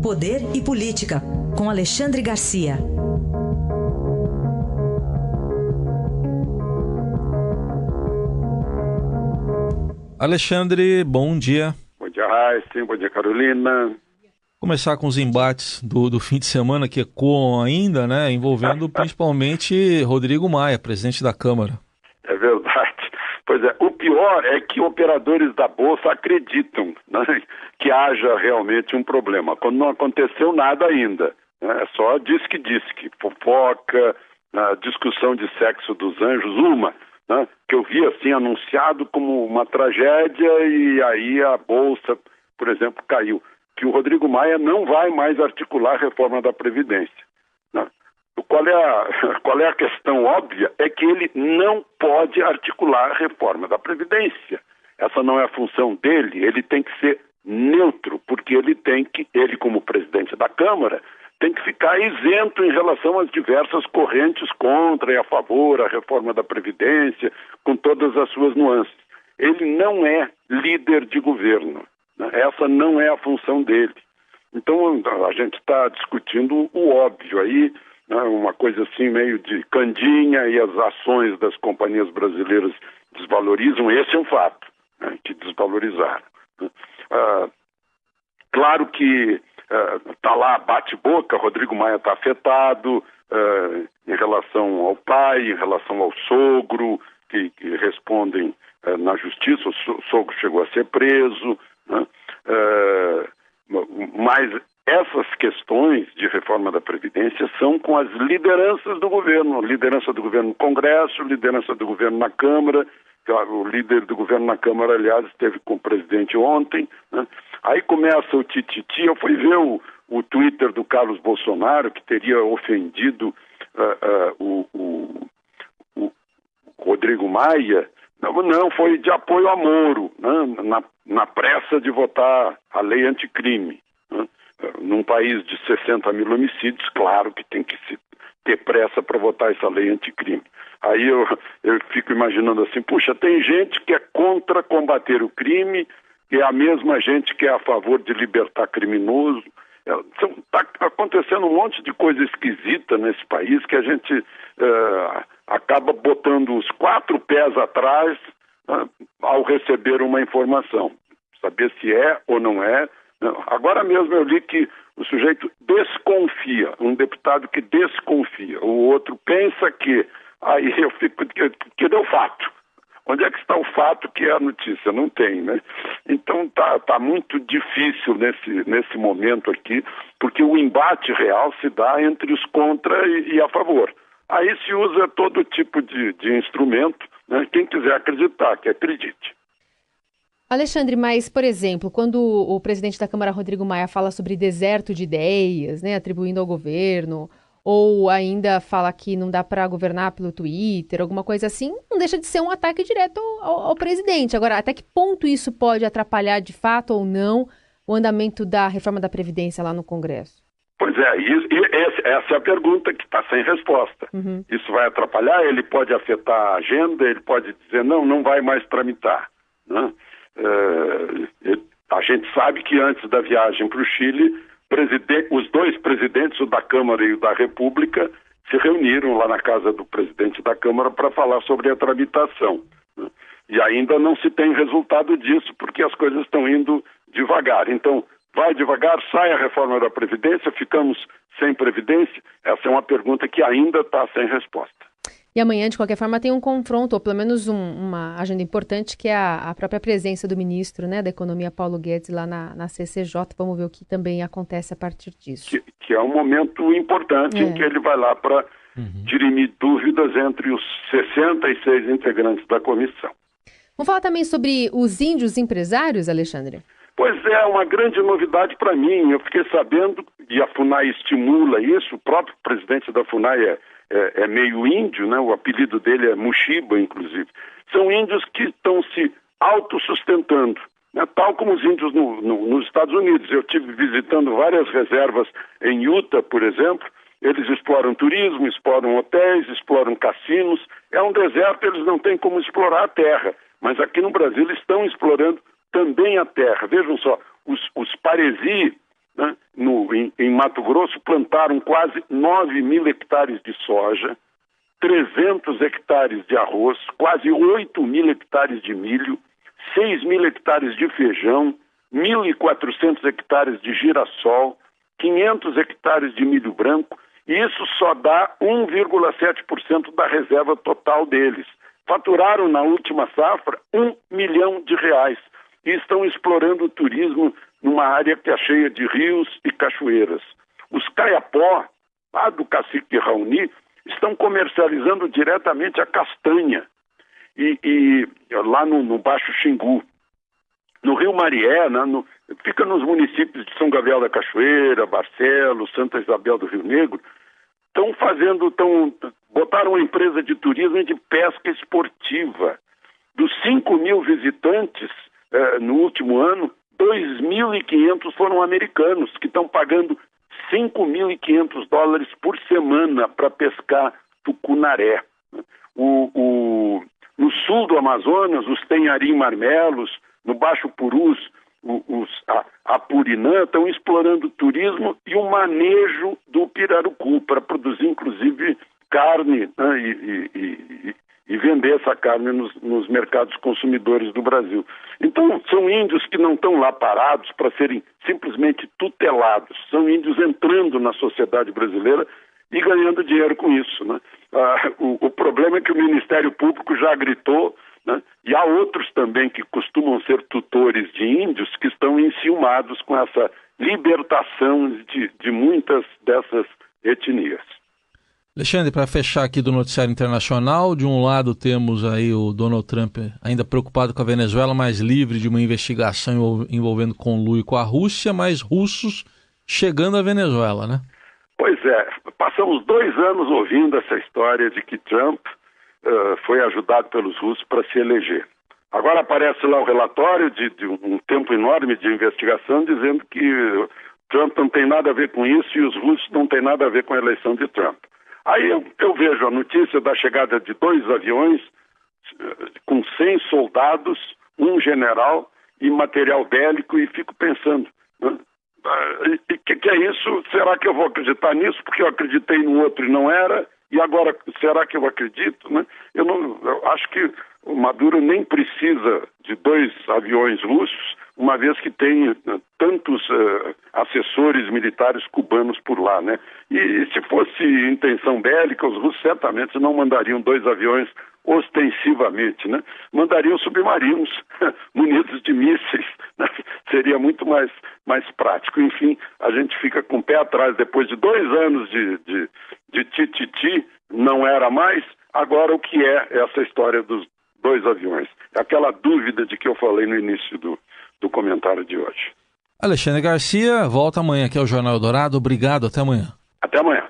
Poder e Política, com Alexandre Garcia. Alexandre, bom dia. Bom dia, Raíssa. Bom dia, Carolina. Começar com os embates do fim de semana que ecoam ainda, né? Envolvendo principalmente Rodrigo Maia, presidente da Câmara. É verdade. Pois é, o pior é que operadores da Bolsa acreditam, né, que haja realmente um problema, quando não aconteceu nada ainda. Né? É só diz-que, fofoca, discussão de sexo dos anjos, né, que eu vi assim anunciado como uma tragédia e aí a Bolsa, por exemplo, caiu. Que o Rodrigo Maia não vai mais articular a reforma da Previdência. Né? Qual é a questão óbvia? É que ele não pode articular a reforma da Previdência. Essa não é a função dele, ele tem que ser neutro, porque ele como presidente da Câmara, tem que ficar isento em relação às diversas correntes contra e a favor a reforma da Previdência, com todas as suas nuances. Ele não é líder de governo. Essa não é a função dele. Então a gente está discutindo o óbvio aí, né, uma coisa assim meio de candinha, e as ações das companhias brasileiras desvalorizam. Esse é um fato, né, que desvalorizaram. Claro que está lá, bate-boca, Rodrigo Maia está afetado em relação ao pai, em relação ao sogro, que respondem na justiça. O sogro chegou a ser preso, né? Mas essas questões de reforma da Previdência são com as lideranças do governo, liderança do governo no Congresso, liderança do governo na Câmara. O líder do governo na Câmara, aliás, esteve com o presidente ontem, né? Aí começa o tititi. Eu fui ver o Twitter do Carlos Bolsonaro, que teria ofendido o Rodrigo Maia. Não, foi de apoio a Moro, né? Na pressa de votar a lei anticrime. Né? Num país de 60 mil homicídios, claro que tem que ter pressa para votar essa lei anticrime. Aí eu fico imaginando assim, puxa, tem gente que é contra combater o crime, e é a mesma gente que é a favor de libertar criminoso. Está acontecendo um monte de coisa esquisita nesse país que a gente acaba botando os 4 pés atrás, né, ao receber uma informação. Saber se é ou não é. Agora mesmo eu li que o sujeito desconfia, um deputado que desconfia, o outro pensa que. Aí eu fico, que deu fato. Onde é que está o fato que é a notícia? Não tem, né? Então tá muito difícil nesse momento aqui, porque o embate real se dá entre os contra e a favor. Aí se usa todo tipo de instrumento, né? Quem quiser acreditar, que acredite. Alexandre, mas, por exemplo, quando o presidente da Câmara, Rodrigo Maia, fala sobre deserto de ideias, né, atribuindo ao governo, ou ainda fala que não dá para governar pelo Twitter, alguma coisa assim, não deixa de ser um ataque direto ao presidente. Agora, até que ponto isso pode atrapalhar de fato ou não o andamento da reforma da Previdência lá no Congresso? Pois é, essa é a pergunta que está sem resposta. Uhum. Isso vai atrapalhar? Ele pode afetar a agenda, ele pode dizer não vai mais tramitar, né? A gente sabe que antes da viagem para o Chile, os 2 presidentes, o da Câmara e o da República, se reuniram lá na casa do presidente da Câmara para falar sobre a tramitação. Né? E ainda não se tem resultado disso, porque as coisas estão indo devagar. Então, vai devagar, sai a reforma da Previdência, ficamos sem Previdência? Essa é uma pergunta que ainda está sem resposta. E amanhã, de qualquer forma, tem um confronto, ou pelo menos uma agenda importante, que é a própria presença do ministro, né, da Economia, Paulo Guedes, lá na CCJ. Vamos ver o que também acontece a partir disso. Que é um momento importante em que ele vai lá para dirimir dúvidas entre os 66 integrantes da comissão. Vamos falar também sobre os índios empresários, Alexandre? Pois é, uma grande novidade para mim. Eu fiquei sabendo, e a FUNAI estimula isso, o próprio presidente da FUNAI é meio índio, né? O apelido dele é Mushiba, inclusive. São índios que estão se autossustentando, né? Tal como os índios nos Estados Unidos. Eu estive visitando várias reservas em Utah, por exemplo. Eles exploram turismo, exploram hotéis, exploram cassinos. É um deserto, eles não têm como explorar a terra. Mas aqui no Brasil eles estão explorando também a terra. Vejam só, os Paresi, né, em Mato Grosso, plantaram quase 9 mil hectares de soja, 300 hectares de arroz, quase 8 mil hectares de milho, 6 mil hectares de feijão, 1.400 hectares de girassol, 500 hectares de milho branco, e isso só dá 1,7% da reserva total deles. Faturaram na última safra R$1 milhão e estão explorando o turismo numa área que é cheia de rios e cachoeiras. Os Caiapó, lá do cacique Raoni, estão comercializando diretamente a castanha e lá no Baixo Xingu. No Rio Marié, fica nos municípios de São Gabriel da Cachoeira, Barcelos, Santa Isabel do Rio Negro, botaram uma empresa de turismo e de pesca esportiva. Dos 5 mil visitantes no último ano, 2.500 foram americanos, que estão pagando $5.500 por semana para pescar tucunaré. No sul do Amazonas, os tenharim-marmelos, no Baixo Purus, a Apurinã, estão explorando o turismo e o manejo do pirarucu para produzir, inclusive, carne, né, e vender essa carne nos mercados consumidores do Brasil. Então, são índios que não estão lá parados para serem simplesmente tutelados. São índios entrando na sociedade brasileira e ganhando dinheiro com isso, né? O problema é que o Ministério Público já gritou, né? E há outros também que costumam ser tutores de índios que estão enciumados com essa libertação de muitas dessas etnias. Alexandre, para fechar aqui do noticiário internacional, de um lado temos aí o Donald Trump ainda preocupado com a Venezuela, mais livre de uma investigação envolvendo conluio com a Rússia, mas russos chegando à Venezuela, né? Pois é, passamos 2 anos ouvindo essa história de que Trump foi ajudado pelos russos para se eleger. Agora aparece lá o relatório de um tempo enorme de investigação dizendo que Trump não tem nada a ver com isso e os russos não têm nada a ver com a eleição de Trump. Aí eu vejo a notícia da chegada de 2 aviões com 100 soldados, um general e material bélico e fico pensando, né? Que é isso? Será que eu vou acreditar nisso? Porque eu acreditei no outro e não era, e agora será que eu acredito? Né? Eu acho que o Maduro nem precisa de 2 aviões russos, uma vez que tem tantos assessores militares cubanos por lá, né? E se fosse intenção bélica, os russos certamente não mandariam 2 aviões ostensivamente, né? Mandariam submarinos munidos de mísseis, né? Seria muito mais prático. Enfim, a gente fica com o pé atrás depois de 2 anos de tititi, não era mais. Agora o que é essa história dos 2 aviões? Aquela dúvida de que eu falei no início do comentário de hoje. Alexandre Garcia, volta amanhã aqui ao Jornal Eldorado. Obrigado, até amanhã. Até amanhã.